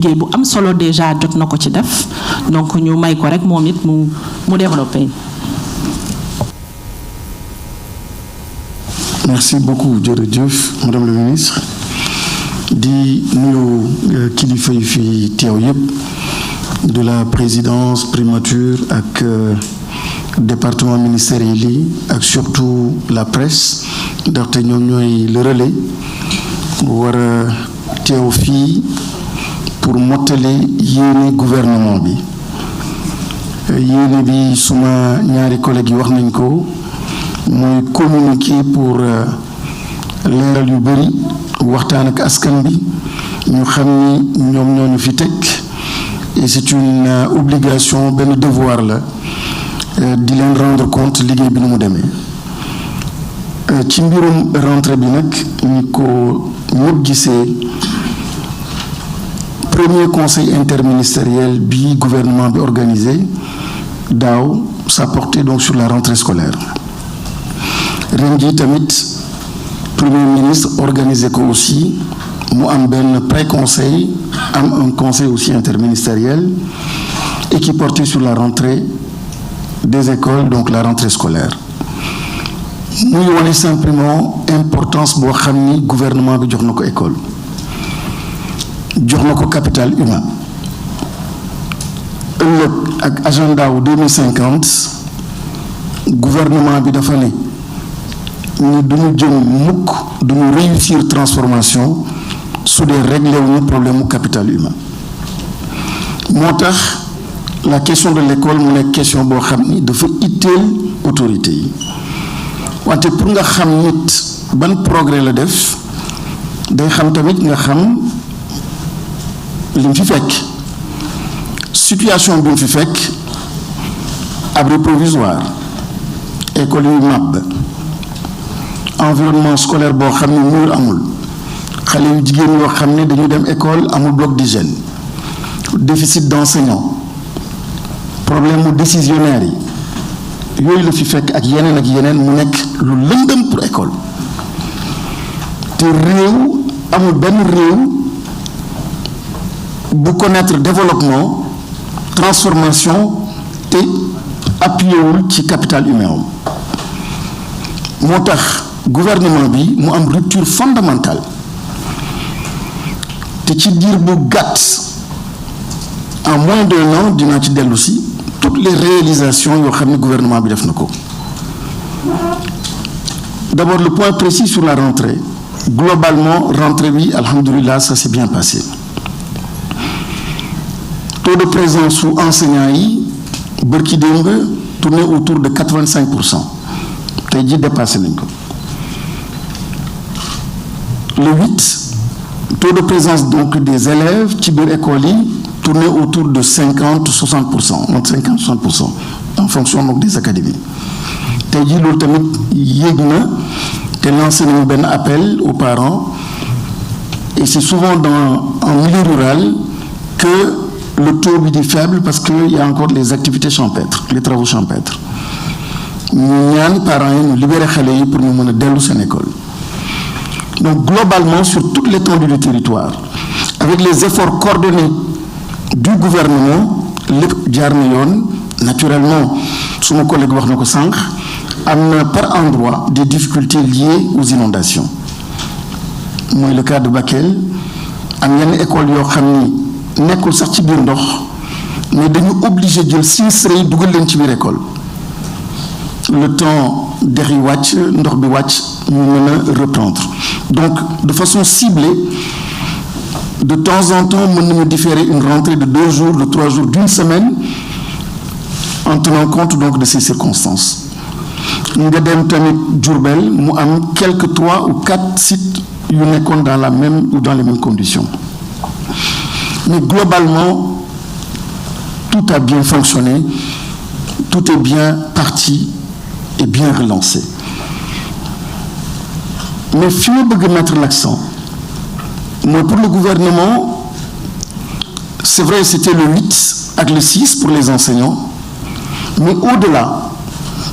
liggéey bu am solo déjà jot na ko ci def donc ñu may ko rek moom it mu développé. Merci beaucoup jërëjëf madame la ministre di nuyu kilifa yi fi teew yëpp de la présidence primature ak département ministériel yi ak surtout la presse ndaxte ñoom ñooy le relais war a teew fii pour mottali yéene gouvernement bi yéene bi suma ñaari collègues yi wax nañ ko mooy communiquer pour leeral yu bëri waxtaan ak askan bi ñu xam ni ñoom ñoo ñu fi teg et c'est une obligation benn devoir la di leen rendre compte liggéey bi nu mu demee ci mbirum rentrée bi nag ñi ko ñëpp gisee premier conseil interministériel bi gouvernement bi organisé daaw ça portait donc sur la rentrée scolaire ren jii tamit premier ministre organisé ko aussi mu am benn pré-conseil am un conseil aussi interministériel et qui portait sur la rentrée des écoles donc la rentrée scolaire muy wane simplement importance boo xam ni gouvernement bi jox na ko école jox na ko capital humain ëllëg ak agenda wu 2050 gouvernement bi dafa ne ni duñu jëm mukk duñu réussir transformation su dee réglé wuñu problème mu capital humain moo tax la question de l'école mu nekk question boo xam ni dafa itteel autorité yi wante pour nga xam nit ban progrès la def day xam tamit nga xam li mu fi fekk situation bi mu fi fekk abri provisoire école yu màbb environnement scolaire boo xam ne mur amul xale yu jigéen yoo xam ne dañu dem école amul bloc d'hygiène déficit d'enseignants problème mu décisionnaire yi yooyu la fi fekk ak yeneen mu nekk lu lëndëm pour école te réew amul benn réew bu connaître développement transformation te appuyé wul ci capital humain moo tax gouvernement bi mu am rupture fondamentale te ci diir bu gàtt en moins d'un an dinaa ci dellu si toutes les réalisations yoo xam ne gouvernement bi def na ko d'abord le point précis sur la rentrée globalement rentrée bi alhamdoulilah ça s'est bien passé taux de présence su enseignants yi bërki démb tourné autour de 85%. tey ji dépassé nañ ko le 8 taux de présence donc des élèves ci biir école yi tourné autour de 50-60%, entre 50-60% en fonction donc des académies tey ji loolu tamit yéeg na te lancé nañu benn appel aux parents et c'est souvent en milieu rural que le taux bi di faible parce que il y a encore les activités champêtres les travaux champêtres ñu ñaan parents yi ñu libérer xale yi pour ñu mën a dellu seen école donc globalement sur toute l'étendue du territoire avec les efforts coordonnés du gouvernement lépp jaar na yoon naturellement suma collègue wax na ko sànq am na par endroit des difficultés liées aux inondations mooy le cas de Bakel am yenn école yoo xam ni nekkul sax ci biir ndox mais dañu obligé jël sinistré yi dugal leen ci biir école le temps dex yi wàcc ndox bi wàcc ñu mën a reprendre donc de façon ciblée de temps en temps mën nañu différer une rentrée de 2 jours de 3 jours d'une semaine en tenant compte donc de ces circonstances nga dem tamit Diourbel mu am quelques 3 ou 4 sites yu nekkoon dans la même ou dans les mêmes conditions mais globalement tout a bien fonctionné tout est bien parti et bien relancé mais fi ma bëgg mettre l'accent mooy pour le gouvernement c'est vrai c'était le 8 ak le 6 pour les enseignants mais au-delà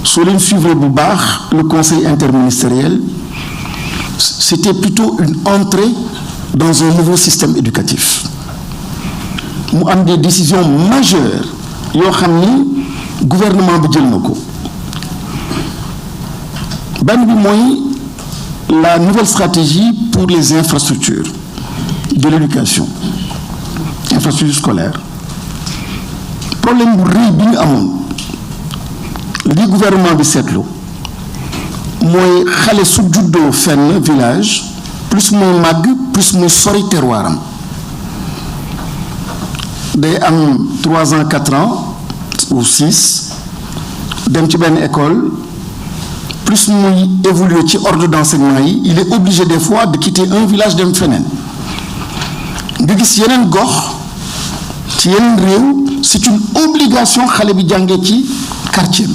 soo leen suivre bu baax le conseil interministériel c'était plutôt une entrée dans un nouveau système éducatif mu am des décisions majeures yoo xam ni gouvernement bi jël na ko benn bi mooy la nouvelle stratégie pour les infrastructures de l'éducation infrastructures scolaires problème bu rëy bi ñu amoon li gouvernement bi seetlu mooy xale su juddoo fenn village plus muy màgg plus muy sori terroiram day am 3 ans 4 ans ou 6 dem ci benn école plus muy évoluer ci ordre d'enseignement yi il est obligé des fois de quitter un village dem feneen nga gis yeneen gox ci yeneen réew c'est une obligation xale bi jàngee ci quartier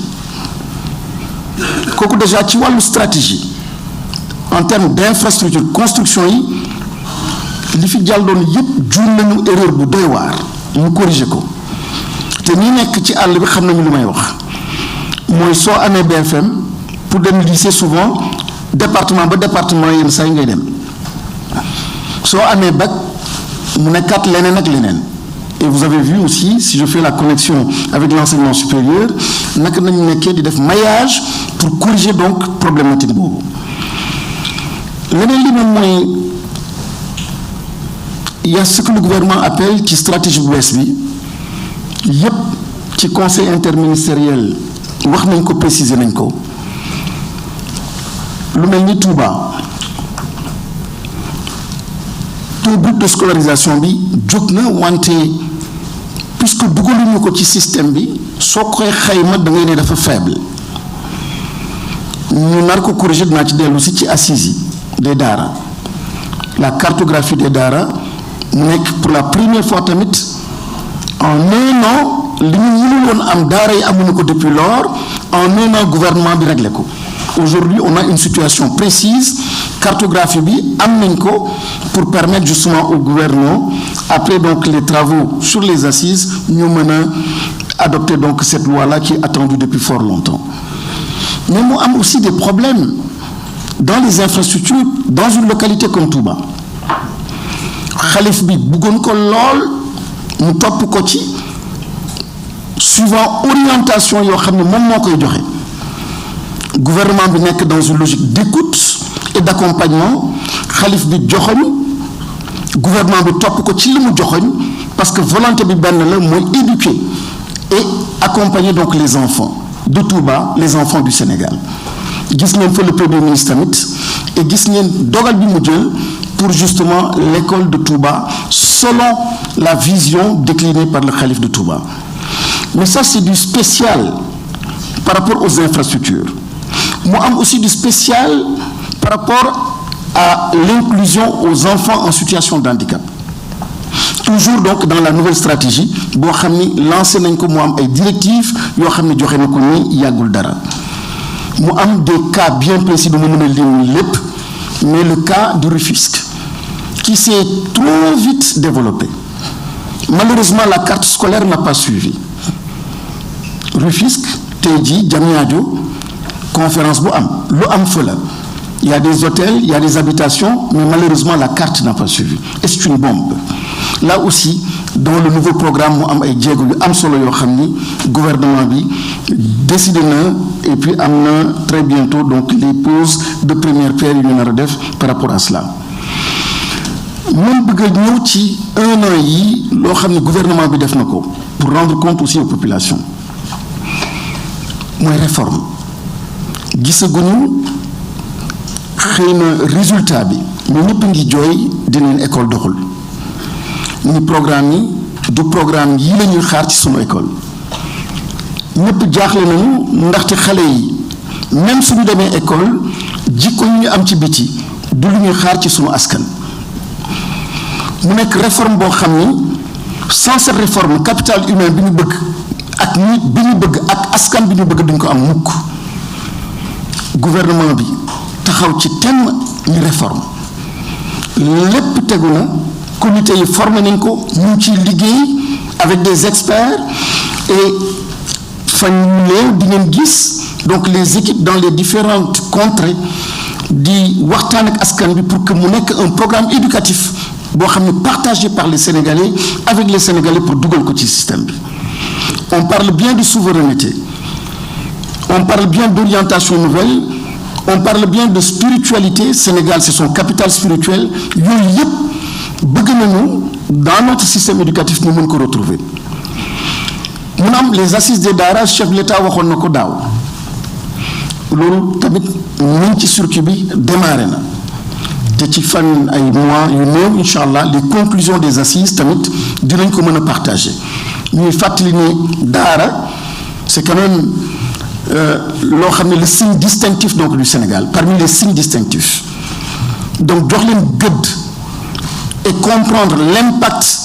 kooku déjà ci wàllu stratégie en termes d'infrastructure construction yi li fi jàlloon yépp jur nañu erreur bu doy waar ñu corriger ko te ñi nekk ci àll bi xam nañu lu may wax mooy soo amee BFM pour dem lycée souvent département ba département yenn saa yi ngay dem soo amee bac mu nekkaat leneen ak leneen et vous avez vu aussi si je fais la connexion avec l'enseignement supérieur naka nañu nekkee di def maillage pour corriger donc problématique boobu leneen li moom mooy il y a ce que le gouvernement appelle ci stratégie bu bees bi yépp ci conseil interministériel wax nañ ko préciser nañ ko lu mel ni Touba taux brut de scolarisation bi jóg na wante puisque dugaluñu ko ci système bi soo koy xayma da ngay ne dafa faible ñu nar ko corriger dinaa ci dellu si ci assises yi des daara la cartographie des daara mu nekk pour la première fois tamit en un an li ñu mënul woon am daara yi amuñu ko depuis lors en un an gouvernement bi réglé ko aujourd'hui on a une situation précise cartographie bi am nañ ko pour permettre justement au gouvernement après donc les travaux sur les assises ñu mën a adopter donc cette loi là qui est attendue depuis fort longtemps mais mu am aussi des problèmes dans les infrastructures dans une localité comme Touba xalif bi bëggoon ko lool mu topp ko ci suivant orientation yoo xam ne moom moo koy joxe gouvernement bi nekk dans une logique d'écoute et d'accompagnement xalif bi joxoñ gouvernement bi topp ko ci li mu joxoñ parce que volonté bi benn la mooy éduquer et accompagner donc les enfants de Touba les enfants du Sénégal gis ngeen fa le premier ministre tamit et gis ngeen dogal bi mu jël pour justement l'école de Touba selon la vision déclinée par le khalife de Touba mais ça c'est du spécial par rapport aux infrastructures mu am aussi du spécial par rapport à l'inclusion aux enfants en situation de handicap toujours donc dans la nouvelle stratégie boo xam ni lancé nañ ko mu am ay directives yoo xam ne joxe na ko ni yàggul dara mu am des cas bien précis du ma mën a lim lépp mais le cas du Rufisque qui s'est trop vite développé malheureusement la carte scolaire n'a pas suivi Rufisque tey jii Diamniadio conférence bu am lu am fa la il y a des hôtels il y a des habitations mais malheureusement la carte n'a pas suivi et c'est une bombe là aussi dans le nouveau programme mu am ay jéego yu am solo yoo xam ni gouvernement bi décidé na et puis am na très bientôt donc les poses de première pierre yu ñu nar a def par rapport à cela même bëgg a ñëw ci un an yi loo xam ne gouvernement bi def na ko pour rendre compte aussi aux populations mooy réforme gisaguñu xëy na résultat bi mais ñëpp ngi jooy dinañ école doxul ni programme yi du programme yi la ñuy xaar ci sunu école ñëpp jaaxle nañu ndaxte xale yi même suñu demee école jikko yu ñu am ci biti du lu ñuy xaar ci sunu askan mu nekk réforme boo xam ni sans cette réforme capital humain bi ñu bëgg ak nit bi ñu bëgg ak askan bi ñu bëgg duñ ko am mukk gouvernement bi taxaw ci thème ñu réforme lépp tegu na comité yi formé nañ ko ñu ngi ciy liggéey avec des experts et fan ñu di ngeen gis donc les équipes dans les différentes contrées di waxtaan ak askan bi pour que mu nekk un programme éducatif partagé par les Sénégalais avec les Sénégalais pour dugal ko ci système bi. On parle bien de souveraineté, on parle bien d'orientation nouvelle, on parle bien de spiritualité. Sénégal, c'est son capital spirituel. Yooyu yëpp bëgg nañu dans notre système éducatif ñu mën ko retrouver. Mun am les assises des daara, chef de l'État waxoon na ko daaw loolu tamit ñu ngi ci circuit bi démarré na te ci fan ay mois yu néew incha allah les conclusions des assises tamit dinañ ko mën a partager. ñuy fàttali ni daara c'est quand même loo xam ne le signe distinctif donc du Sénégal, parmi les signes distinctifs. Donc jox leen gëdd et comprendre l'impact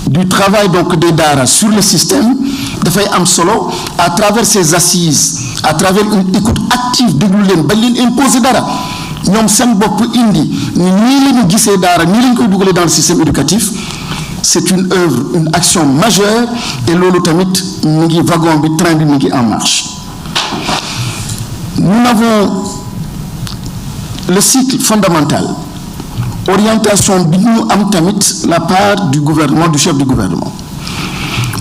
du travail donc des daara sur le système dafay am solo à travers ces assises, à travers une écoute active déglu leen bañ leen imposer dara ñoom seen bopp indi nii la ñu gisee daara nii la ñu koy dugalee dans le système éducatif. C'est une œuvre, une action majeure et loolu tamit mu ngi wagon bi train bi mu ngi en marche. Nous avons le cycle fondamental, orientation bi ñu am tamit la part du gouvernement, du chef du gouvernement.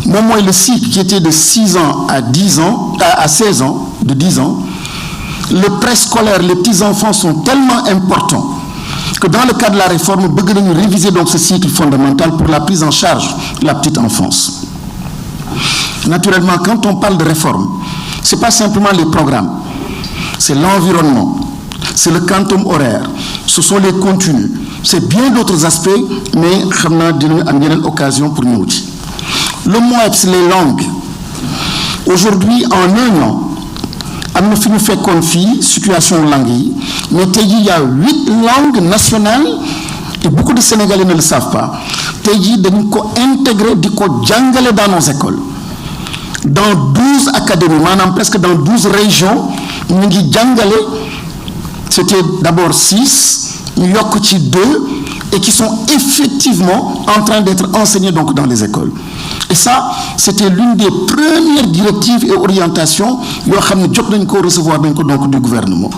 Moom mooy le cycle qui était de 6 ans à 10 ans, à 16 ans, de 10 ans. Le préscolaire, les petits-enfants sont tellement importants que dans le cadre de la réforme, bëgg nañu réviser donc ce cycle fondamental pour la prise en charge de la petite enfance. Naturellement, quand on parle de réforme, c'est pas simplement les programmes, c'est l'environnement, c'est le quantum horaire, ce sont les contenus, c'est bien d'autres aspects, mais xam naa dinañu am yeneen occasion pour ñëw ci. Le moins, c'est les langues. Aujourd'hui, en un an, am na fi ñu fekkoon fii situation langue yi mais tey jii y a 8 langues nationales et beaucoup de Sénégalais ne le savent pas. Tey jii dañu ko intégrer di ko jàngale dans nos écoles dans 12 académies maanaam presque dans 12 régions ñu ngi jàngale. C'était d'abord 6 ñu yokk ci 2 et qui sont effectivement en train d'être enseignés donc dans les écoles. Et ça, c'était l'une des premières directives et orientations yoo xam ne jot nañ ko recevoir dañ ko donc du gouvernement.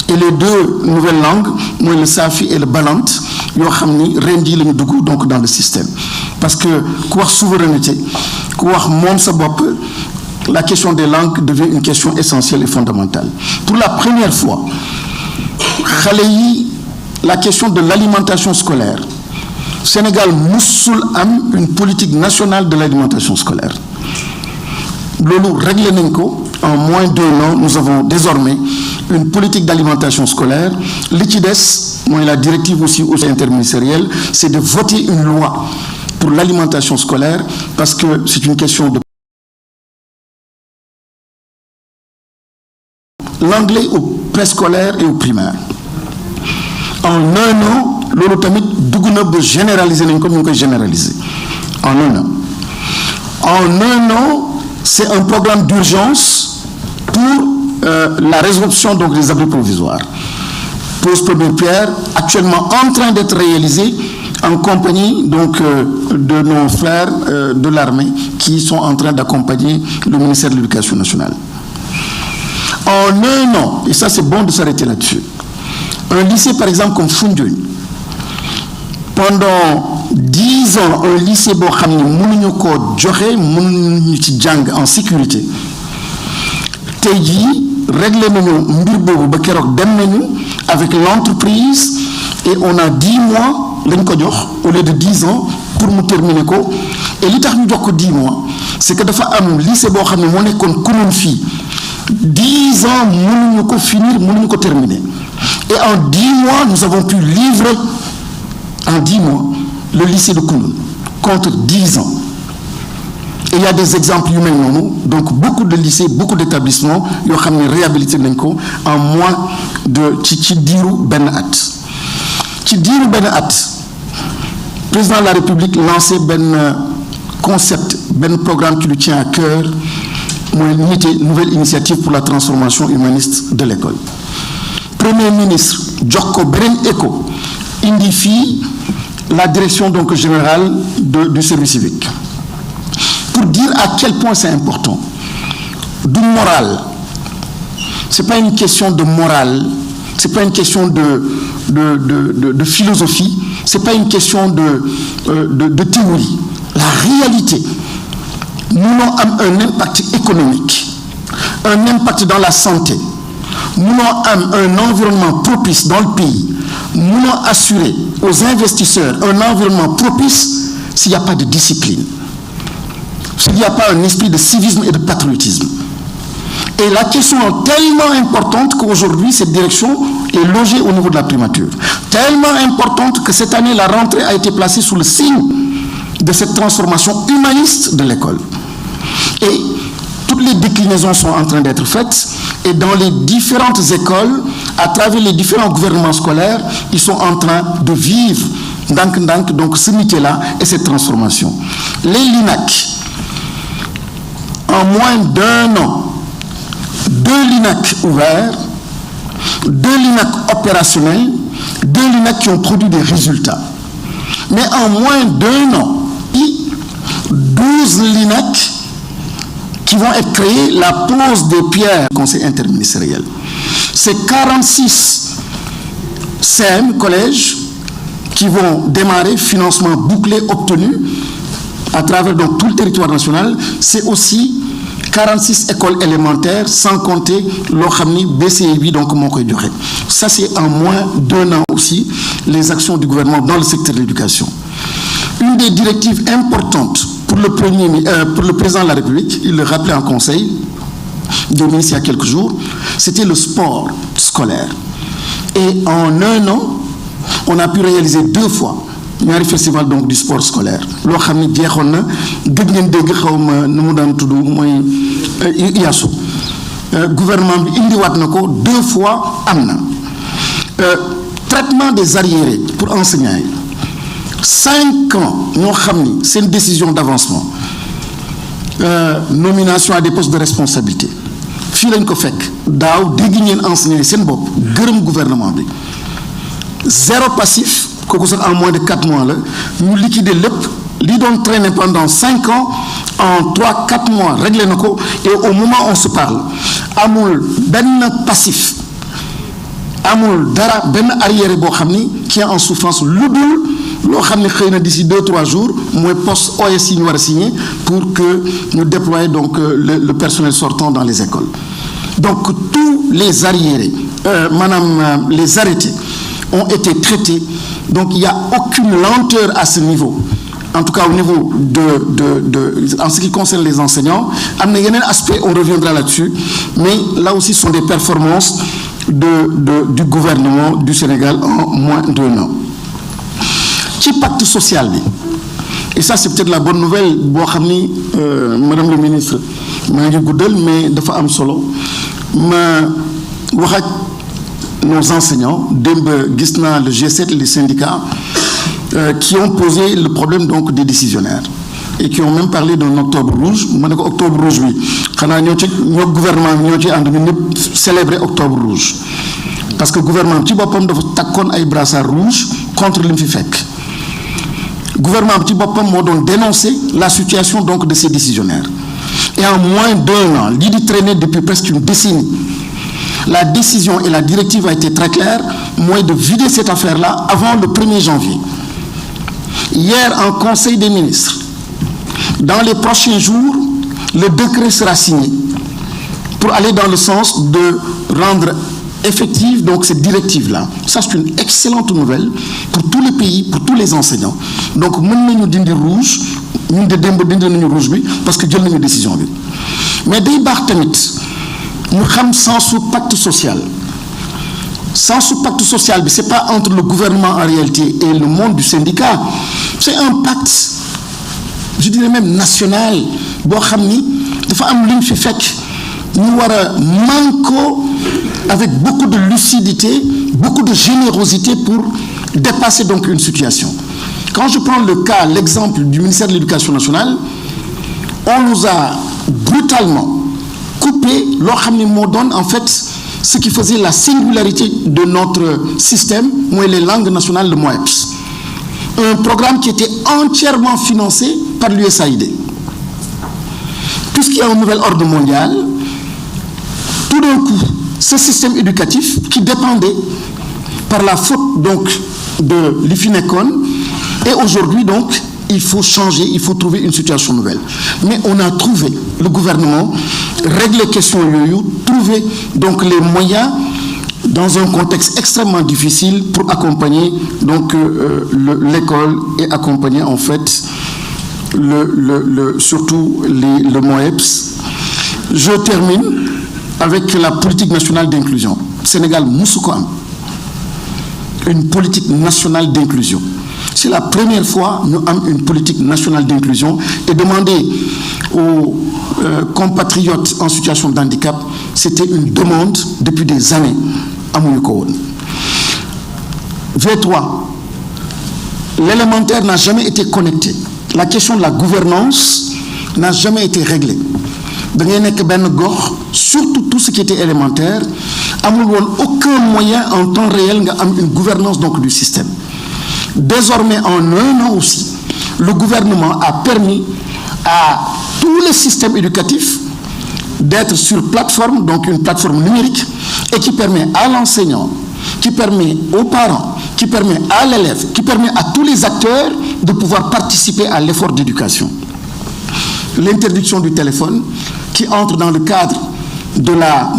Et les 2 nouvelles langues mooy le Safi et le Balant yoo xam ni ren jii la ñu dugg donc dans le système. Parce que ku wax souveraineté ku wax moom sa bopp la question des langues devient une question essentielle et fondamentale. Pour la première fois xale yi la question de l'alimentation scolaire. Sénégal musul am une politique nationale de l'alimentation scolaire. Loolu réglé nañ ko en moins d'1 an. Nous avons désormais une politique d'alimentation scolaire. Li ci des mooy la directive aussi interministérielle, c'est de voter une loi pour l'alimentation scolaire parce que c'est une question de l'anglais au préscolaire et au primaire. En 1 an, loolu tamit dugg na ba généraliser nañ ko ñu ngi koy généraliser en 1 an. En 1 an, c'est un programme d'urgence pour la résolution donc des abris provisoires. Pose première pierre, actuellement en train d'être réalisée en compagnie donc de nos frères de l'armée qui sont en train d'accompagner le ministère de l'Éducation nationale. En 1 an, et ça c'est bon de s'arrêter là-dessus, un lycée par exemple comme Foundiougne, pendant 10 ans, un lycée boo xam ne mënuñu koo joxe mënuñu ci jàng en sécurité tey jii réglé nañu mbir boobu ba keroog dem nañu avec l'entreprise et on a 10 mois lañ ko jox au lieu de 10 ans pour mu terminer ko. Et li tax ñu jox ko 10 mois c'est que dafa am lycée boo xam ne moo nekkoon commune fii 10 ans mënuñu ko finir mënuñu ko terminer et en 10 mois nous avons pu livrer en 10 mois le lycée de Kounoune contre 10 ans. Et il y a des exemples yu mel noonu, donc beaucoup de lycées, beaucoup d'établissements yoo xam ne réhabilité nañ ko en moins de ci diiru benn at. Ci diiru benn at président de la République lancé benn concept benn programme qui lui tient à cœur mooy NITE, nouvelle initiative pour la transformation humaniste de l'école. Premier ministre jox ko beneen écho indi fii la direction donc générale du service civique pour dire à quel point c'est important. Du moral, c'est pas une question de morale, c'est pas une question de philosophie, Ce n'est pas une question de théorie. La réalité, nous avons un impact économique, un impact dans la santé. Nous avons un environnement propice dans le pays. Nous avons assuré aux investisseurs un environnement propice s'il n'y a pas de discipline, s'il n'y a pas un esprit de civisme et de patriotisme. Et la question est tellement importante qu'aujourd'hui, cette direction est logée au niveau de la primature. Tellement importante que cette année, la rentrée a été placée sous le signe de cette transformation humaniste de l'école. Et toutes les déclinaisons sont en train d'être faites. Et dans les différentes écoles, à travers les différents gouvernements scolaires, ils sont en train de vivre donc ce métier-là et cette transformation. Les LINAC, en moins d'1 an, 2 LINAC ouverts, 2 LINAC opérationnels, 2 LINAC qui ont produit des résultats. Mais en moins d'1 an, 12 LINAC qui vont être créés, la pose des pierres du conseil interministériel. C'est 46 CM, collèges, qui vont démarrer, financement bouclé obtenu à travers donc, tout le territoire national. C'est aussi 46 écoles élémentaires, sans compter l'Okhamni BCI, donc mon koy joxe. Ça, c'est en moins d'1 an aussi, les actions du gouvernement dans le secteur de l'éducation. Une des directives importantes pour le président de la République, il le rappelait en conseil des ministres il y a quelques jours, c'était le sport scolaire. Et en 1 an, on a pu réaliser 2 fois ñaari festival donc du sport scolaire. Loo xam ne jeexoon na gëj ngeen dégg xaw ma nu mu daan tudd mooy IASO. Gouvernement bi indiwaat na ko 2 fois am na. Traitement des arriérés pour enseignants yi 5 ans ñoo xam ni c'est une décision d'avancement. Nomination à des postes de responsabilité fii lañ ko fekk daaw dégg ngeen enseignants yi seen bopp gërëm gouvernement bi 0 passif kooku sax en moins de 4 mois la ñu liquider lépp li doon traîner pendant 5 ans en 3-4 mois réglé na ko et au moment où on se parle amul benn passif amul dara benn arriéré boo xam ni qui est en souffrance lu dul loo xam ne xëy na d'ici 2-3 jours mooy poste OS yi ñu war a signer pour que ñu déployer donc le personnel sortant dans les écoles. Donc tous les arriérés les arrêtés ont été traités. Donc il n'y a aucune lenteur à ce niveau. En tout cas au niveau en ce qui concerne les enseignants. Il y a un aspect, on reviendra là-dessus. Mais là aussi, ce sont des performances du gouvernement du Sénégal en moins d'1 an. Qui pacte social. Et ça, c'est peut-être la bonne nouvelle. Madame le ministre, mais dafa am solo. Nos enseignants, le G7, les syndicats, qui ont posé le problème donc des décisionnaires et qui ont même parlé d'un octobre rouge. Octobre rouge, oui. Notre gouvernement a célébré octobre rouge. Parce que le gouvernement a un brassard rouge contre l'INFIFEC. Le gouvernement a dénoncé la situation donc, de ces décisionnaires. Et en moins d'1 an, l'idée traînait depuis presque une décennie. La décision et la directive a été très claire, moi de vider cette affaire-là avant le 1er janvier. Hier, en Conseil des ministres, dans les prochains jours, le décret sera signé pour aller dans le sens de rendre effective donc cette directive-là. Ça, c'est une excellente nouvelle pour tous les pays, pour tous les enseignants. Donc, nous nous dindi rouge, nous dindi rouge parce que Dieu nous décision. Mais des bartamit. Nous avons sans pacte social. Sans pacte social, ce n'est pas entre le gouvernement en réalité et le monde du syndicat. C'est un pacte, je dirais même national. Nous manquons avec beaucoup de lucidité, beaucoup de générosité pour dépasser donc une situation. Quand je prends l'exemple du ministère de l'Éducation nationale, on nous a brutalement coupé en fait ce qui faisait la singularité de notre système, les langues nationales, le MOEPS. Un programme qui était entièrement financé par l'USAID. Puisqu'il y a un nouvel ordre mondial, tout d'un coup, ce système éducatif qui dépendait par la faute donc de l'IFINECON. Et aujourd'hui, donc, il faut changer, il faut trouver une situation nouvelle. Mais on a trouvé, le gouvernement, régler les questions yoyo, trouver donc les moyens dans un contexte extrêmement difficile pour accompagner donc l'école et accompagner en fait surtout le MOEPS. Je termine avec la politique nationale d'inclusion. Sénégal Moussoukoam, une politique nationale d'inclusion. C'est la première fois que nous avons une politique nationale d'inclusion et demander aux compatriotes en situation de handicap, c'était une demande depuis des années à Mouyoukoun. V3, l'élémentaire n'a jamais été connecté. La question de la gouvernance n'a jamais été réglée. Surtout tout ce qui était élémentaire, aucun moyen en temps réel d'avoir une gouvernance donc, du système. Désormais, en un an aussi, le gouvernement a permis à tous les systèmes éducatifs d'être sur plateforme, donc une plateforme numérique, et qui permet à l'enseignant, qui permet aux parents, qui permet à l'élève, qui permet à tous les acteurs de pouvoir participer à l'effort d'éducation. L'interdiction du téléphone, qui entre dans le cadre de la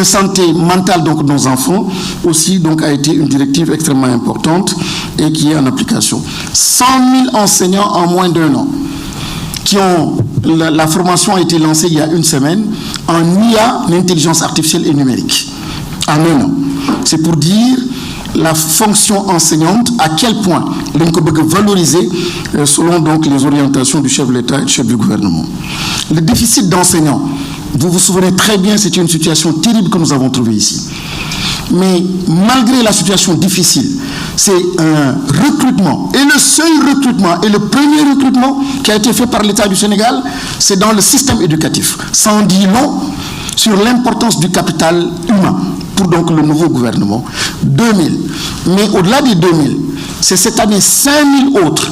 santé mentale donc, de nos enfants, aussi donc, a été une directive extrêmement importante et qui est en application. 100 000 enseignants en moins d'un an. La formation a été lancée il y a une semaine en IA, l'intelligence artificielle et numérique. En un an. C'est pour dire la fonction enseignante, à quel point l'on peut valoriser selon donc les orientations du chef de l'État et du chef du gouvernement. Le déficit d'enseignants, vous vous souvenez très bien, c'est une situation terrible que nous avons trouvée ici. Mais malgré la situation difficile, c'est un recrutement. Et le seul recrutement, et le premier recrutement qui a été fait par l'État du Sénégal, c'est dans le système éducatif. Ça en dit long sur l'importance du capital humain pour donc le nouveau gouvernement. 2000. Mais au-delà des 2000, c'est cette année 5000 autres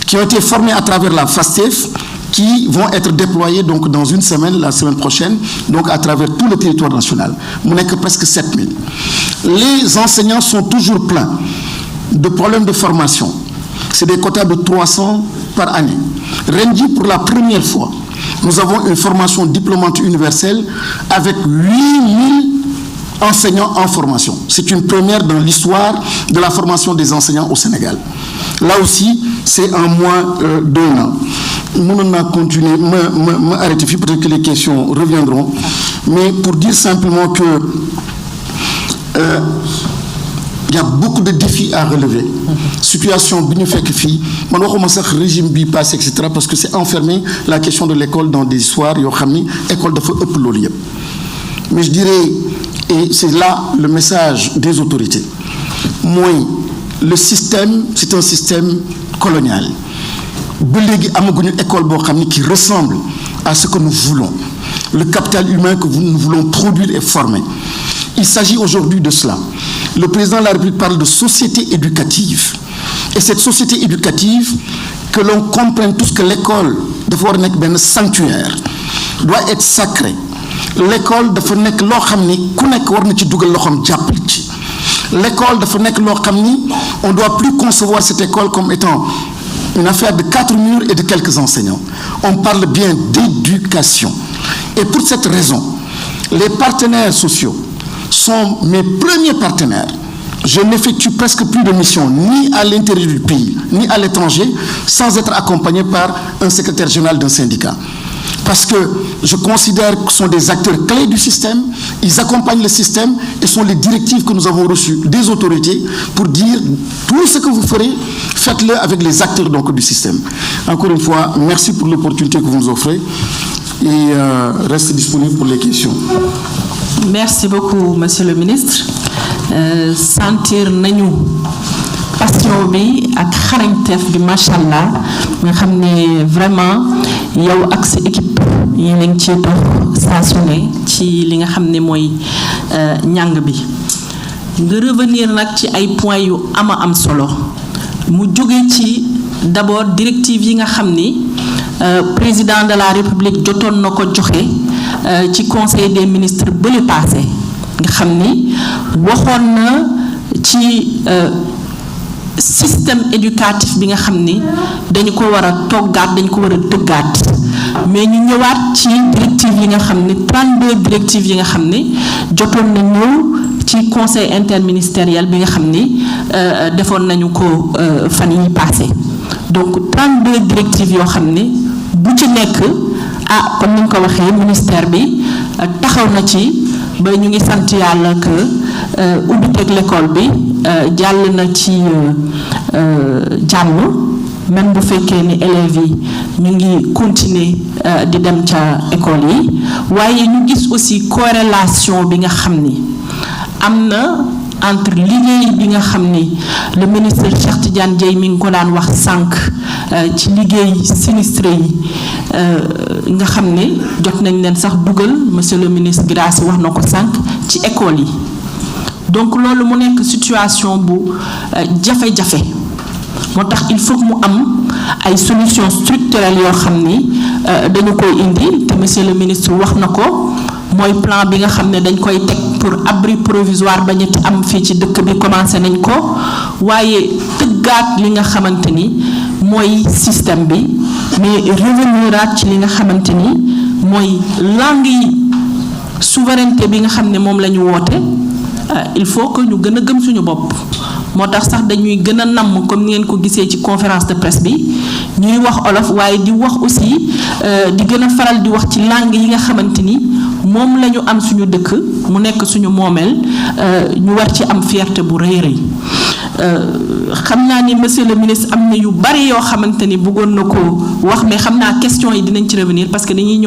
qui ont été formés à travers la FASTEF qui vont être déployés donc dans une semaine, la semaine prochaine, donc à travers tout le territoire national. On n'est que presque 7000. Les enseignants sont toujours pleins de problèmes de formation. C'est des quotas de 300 par année. Rendi, pour la première fois, nous avons une formation diplômante universelle avec 8000 enseignants en formation. C'est une première dans l'histoire de la formation des enseignants au Sénégal. Là aussi, c'est en moins d'un an. Nous allons continuer, m'arrêter, peut-être que les questions reviendront, mais pour dire simplement que il y a beaucoup de défis à relever. Situation bien fait que fille, on va commencer à régime bypass, etc. parce que c'est enfermé la question de l'école dans des histoires, école de feu. Mais je dirais, et c'est là le message des autorités. Moi, le système, c'est un système colonial. Une école qui ressemble à ce que nous voulons. Le capital humain que nous voulons produire et former. Il s'agit aujourd'hui de cela. Le président de la République parle de société éducative. Et cette société éducative, que l'on comprenne tous que l'école doit être un sanctuaire, doit être sacrée. L'école doit être lo xamni ku nek war na ci dugal loxam jappal ci. L'école doit être lo xamni on doit plus concevoir cette école comme étant une affaire de 4 murs et de quelques enseignants. On parle bien d'éducation. Et pour cette raison, les partenaires sociaux sont mes premiers partenaires. Je n'effectue presque plus de missions ni à l'intérieur du pays, ni à l'étranger, sans être accompagné par un secrétaire général d'un syndicat. Parce que je considère que ce sont des acteurs clés du système, ils accompagnent le système et sont les directives que nous avons reçues des autorités pour dire tout ce que vous ferez, faites-le avec les acteurs donc, du système. Encore une fois, merci pour l'opportunité que vous nous offrez et restez disponible pour les questions. Merci beaucoup, Monsieur le Ministre. Sentir nañu passion bi ak xarañteef bi machallah nga xam ne vraiment yow ak sa équipe yéen a ngi ci dox saa su ne ci li nga xam ne mooy njàng bi nga revenir nag ci ay points yu am solo mu jóge ci d'abord directive yi nga xam ni président de la République jotoon na ko joxe ci conseil des ministres bële passé nga xam ni waxoon na ci système éducatif bi nga xam ni dañu ko war a toggaat dañu ko war a tëggaat mais ñu ñëwaat ci directives yi nga xam ni 32 directives yi nga xam ni jotoon na ñëw ci conseil interministériel bi nga xam ni defoon nañu ko fan yi passé donc 32 directives yoo xam ni bu ci nekk comme ni nga ko waxee ministère bi taxaw na ci ba ñu ngi sant yàlla que ubbiteeg l'école bi jàll na ci jàmm même bu fekkee ni élèves yi ñu ngi continuer di dem ca école yi waaye ñu gis aussi corrélation bi nga xam ni am na entre liggéey bi nga xam ni le ministre Cheikh Tidiane Dièye mi ngi ko daan wax sànq ci liggéey sinistré yi nga xam ne jot nañ leen sax dugal monsieur le ministre Guirassy wax na ko sànq ci école yi donc loolu mu nekk situation bu jafe-jafe moo tax il faut que mu am ay solutions structurelles yoo xam ni dañu koy indi te monsieur le ministre wax na ko mooy plan bi nga xam ne dañ koy teg pour abri provisoire ba ñetti am fii ci dëkk bi commencé nañ ko waaye tëggaat li nga xamante ni mooy système bi mais reveniraat ci li nga xamante ni mooy langue yi souveraineté bi nga xam ne moom la ñu woote il faut que ñu gën a gëm suñu bopp moo tax sax dañuy gën a namm comme ni ngeen ko gisee ci conférence de presse bi ñuy wax olof waaye di wax aussi di gën a faral di wax ci langue yi nga xamante ni moom la ñu am suñu dëkk mu nekk suñu moomeel ñu war ci am fierté bu rëy rëy xam naa ni monsieur le ministre am na yu bari yoo xamante ni bëggoon na ko wax mais xam naa question yi dinañ ci revenir parce que dañuy ñëw